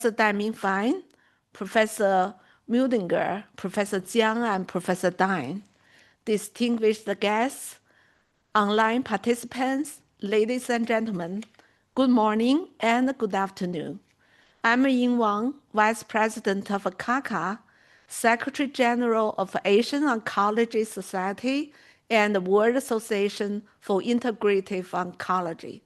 Daiming Fine, Professor Muldinger, Professor Jiang, and Professor Dine, distinguished guests, online participants, ladies and gentlemen, good morning and good afternoon. I'm Ying Wang, Vice President of CACA, Secretary General of Asian Oncology Society and the World Association for Integrative Oncology.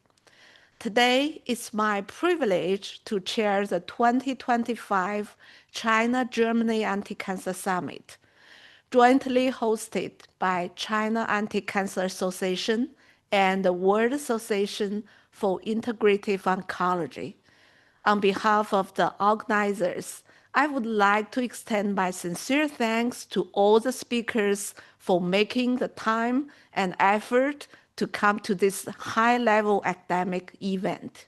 Today, it's my privilege to chair the 2025 China-Germany Anti-Cancer Summit, jointly hosted by China Anti-Cancer Association and the World Association for Integrative Oncology. On behalf of the organizers, I would like to extend my sincere thanks to all the speakers for making the time and effort to come to this high-level academic event.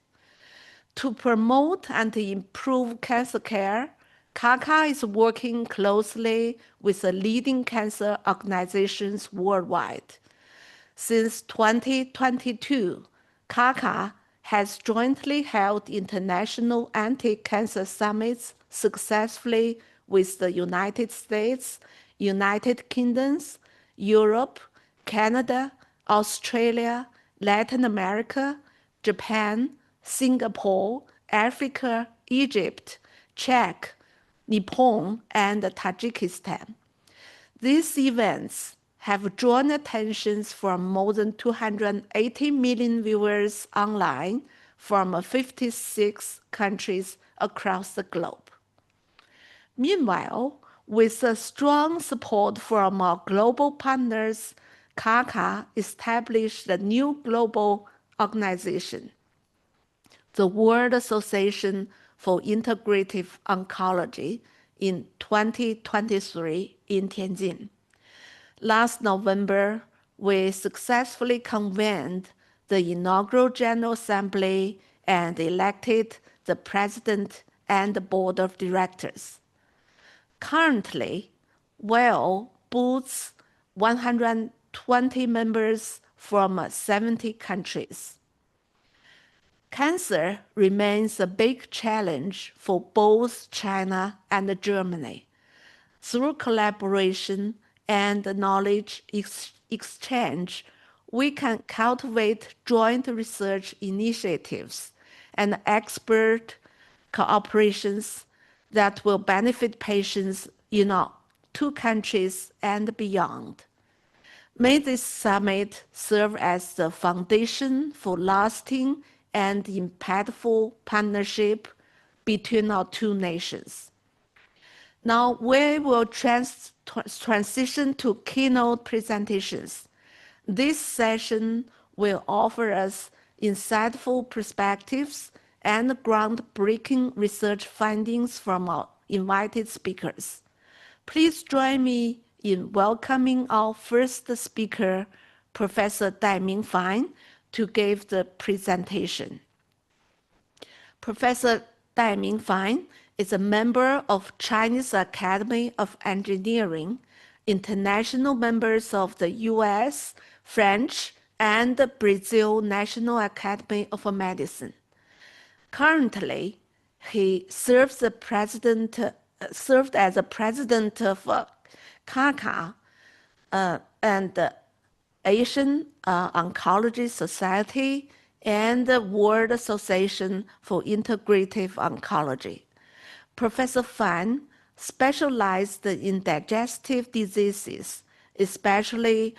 To promote and improve cancer care, CACA is working closely with the leading cancer organizations worldwide. Since 2022, CACA has jointly held international anti-cancer summits successfully with the United States, United Kingdom, Europe, Canada, Australia, Latin America, Japan, Singapore, Africa, Egypt, Czech, Nippon, and Tajikistan. These events have drawn attention from more than 280 million viewers online from 56 countries across the globe. Meanwhile, with the strong support from our global partners, CACA established a new global organization, the World Association for Integrative Oncology, in 2023 in Tianjin. Last November, we successfully convened the inaugural General Assembly and elected the President and the Board of Directors. Currently, WAIO boasts 120 members from 70 countries. Cancer remains a big challenge for both China and Germany. Through collaboration and knowledge exchange, we can cultivate joint research initiatives and expert cooperations that will benefit patients in our two countries and beyond. May this summit serve as the foundation for lasting and impactful partnership between our two nations. Now we will transition to keynote presentations. This session will offer us insightful perspectives and groundbreaking research findings from our invited speakers. Please join me in welcoming our first speaker, Professor Daiming Fine, to give the presentation. Professor Daiming Fine is a member of Chinese Academy of Engineering, international members of the US, French, and Brazil National Academy of Medicine. Currently, he served as president of CACA and the Asian Oncology Society and the World Association for Integrative Oncology. Professor Fan specialized in digestive diseases, especially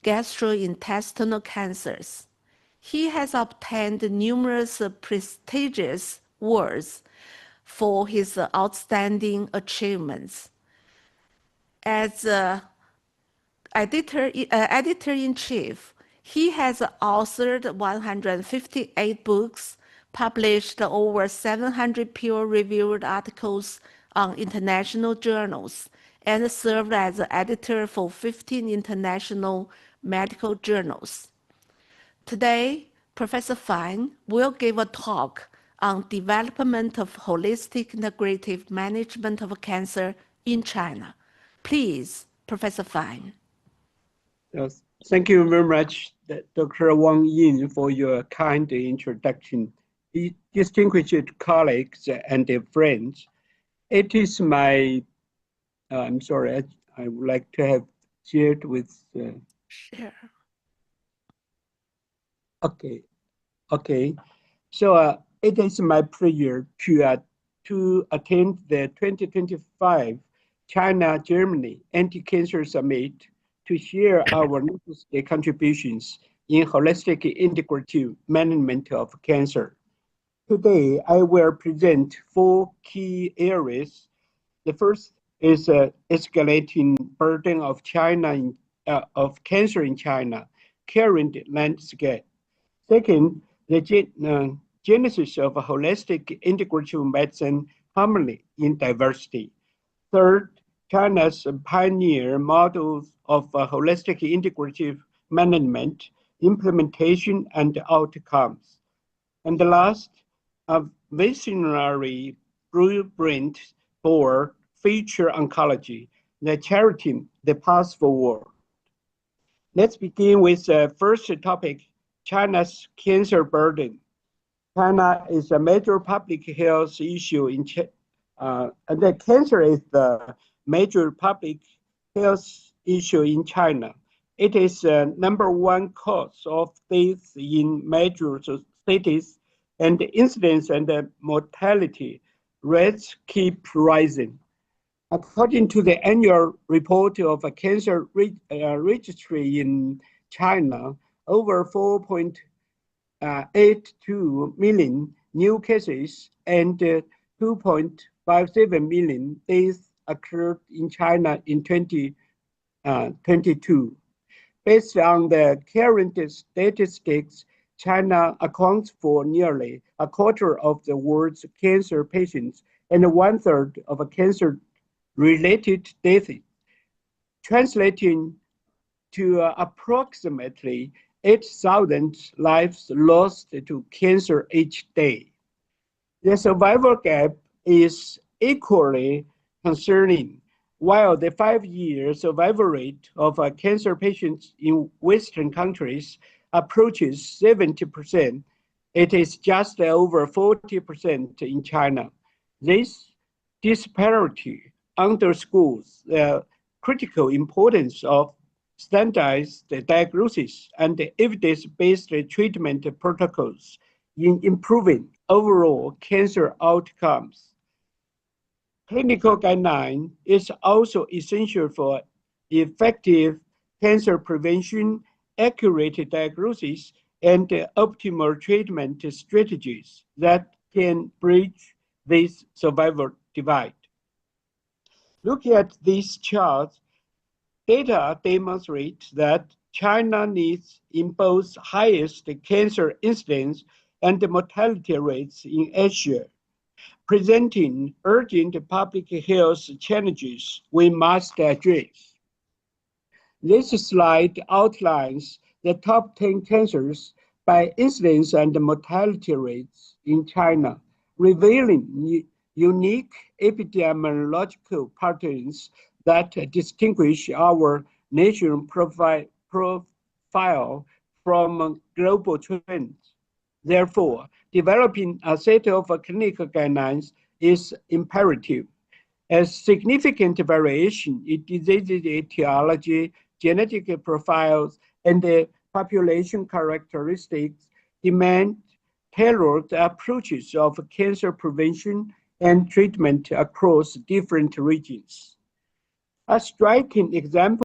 gastrointestinal cancers. He has obtained numerous prestigious awards for his outstanding achievements. As editor-in-chief, he has authored 158 books, published over 700 peer-reviewed articles on international journals, and served as editor for 15 international medical journals. Today, Professor Fine will give a talk on development of holistic integrative management of cancer in China. Please, Professor Fine. Yes, thank you very much, Dr. Wang Yin, for your kind introduction. distinguished colleagues and friends. It is my, I'm sorry, I would like to have shared with. Share. Okay. So it is my pleasure to attend the 2025 China-Germany Anti-Cancer Summit to share our latest contributions in holistic integrative management of cancer. Today, I will present 4 key areas. The first is escalating burden of of cancer in China, current landscape. Second, the genesis of a holistic integrative medicine harmony in diversity. Third, China's pioneer models of holistic integrative management, implementation, and outcomes. And the last, a visionary blueprint for future oncology, the charting the path forward. Let's begin with the first topic, China's cancer burden. China is a major public health issue in and the cancer is the major public health issue in China. It is the #1 cause of death in major cities, and the incidence and the mortality rates keep rising. According to the annual report of a cancer registry in China, over 4.82 million new cases and 2.57 million deaths occurred in China in 2022. Based on the current statistics, China accounts for nearly a quarter of the world's cancer patients and 1/3 of cancer-related deaths, translating to approximately 8,000 lives lost to cancer each day. The survival gap is equally concerning. While the 5-year survival rate of cancer patients in Western countries approaches 70%, it is just over 40% in China. This disparity underscores the critical importance of standardized diagnosis and evidence-based treatment protocols in improving overall cancer outcomes. Clinical guideline is also essential for effective cancer prevention, accurate diagnosis, and optimal treatment strategies that can bridge this survival divide. Looking at these charts, data demonstrate that China leads in both highest cancer incidence and mortality rates in Asia, presenting urgent public health challenges we must address. This slide outlines the top 10 cancers by incidence and mortality rates in China, revealing unique epidemiological patterns that distinguish our national profile from global trends. Therefore, developing a set of clinical guidelines is imperative. As significant variation in disease etiology, genetic profiles, and population characteristics demand tailored approaches of cancer prevention and treatment across different regions. A striking example